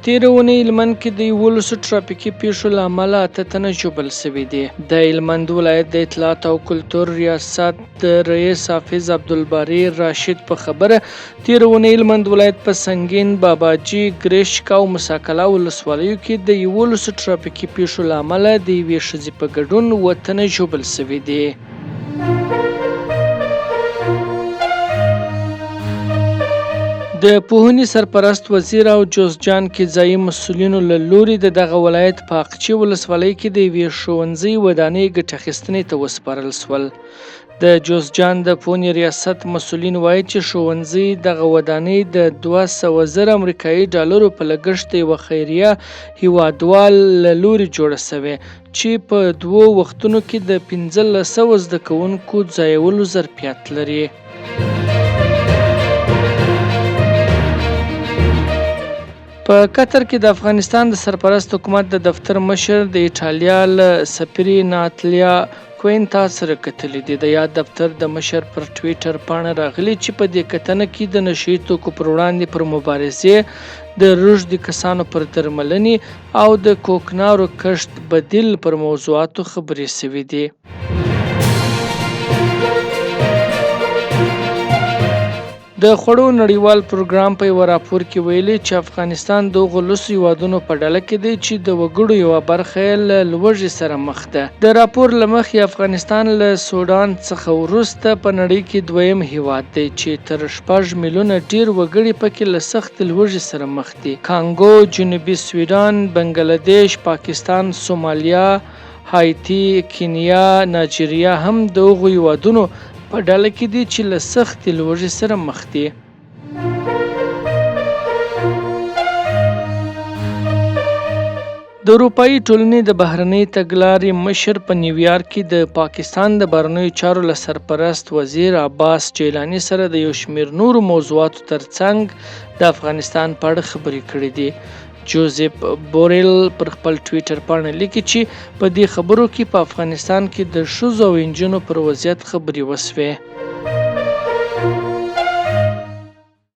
تېره اونۍ هلمند کې د 11 ټرافیکي پیښو له امله 8 تنه ژوبل شوي دي. د هلمند ولایت د اطلاعات او کلتور ریاست د رئیس حافظ عبدالباري راشد په خبره تېره اونۍ هلمند ولایت په سنګین، باباجي، ګرشک او مساکله ولسوالیو کې د 11 ټرافیکي پیښو له امله د یوې ښځې په ګډون 7 تنه ژوبل شوي دي. د پوهنې سرپرست وزیر او جوزجان کې ځایي مسؤلینو له لوري د دغه ولایت په اقچې ولسوالۍ کې د یوې ښوونځي ودانۍ ګټه اخیستنې ته وسپارل شول. د جوزجان د پوهنې ریاست مسؤلین وایي چې ښوونځي دغه ودانۍ د 200,000 امریکایي ډالرو په لګښت د یوه خیریه هیوادوال له لوري جوړه شوې چې په 2 وختونو کې د 1500 زده کوونکو ځایولو ظرفیت لري. په قطر کې د افغانستان د سرپرست حکومت د دفتر مشر د ایټالیا له سفیرې ناتالیا کوینتا سره کتلي دي. د یاد دفتر د مشر پر ټویټر پاڼه راغلي چې په دې کتنه کې د نشهیي توکو پر وړاندې پر مبارزې، د روږدي کسانو پر درملنې او د کوکنارو کښت بدیل پر موضوعاتو خبرې شوي دي. د خوړو نړیوال پروګرام په یوه راپور کې ویلي چې افغانستان د هغو لسو هیوادونو په ډله کې دی چې د وګړو یوه برخه یې له لوږې سره مخ ده. د راپور له مخې افغانستان له سوډان څخه وروسته په نړۍ کې دویم هیواد دی چې تر 6 میلیونه ډیر وګړي پکې له سخت لوږې سره مخ دي. کانګو، جنوبي سوډان، بنګلادیش، پاکستان، سومالیا، هایتي، کینیا، نایجیریا هم د هغو هیوادونو په ډله کې دي چې له سختې لوږې سره مخ دي. د اروپایي ټولنې د بهرنۍ تګلارې مشر په نیویارک کې د پاکستان د بهرنیو چارو له سرپرست وزیر عباس جیلاني سره د یو شمېر نورو موضوعاتو ترڅنګ د افغانستان په اړه خبرې کړې دي. جوزیف بوریل پر خپل ټویټر پاڼه لیکي چې په دې خبرو کې په افغانستان کې د ښځو او نجونو پر وضعیت خبرې وشوې.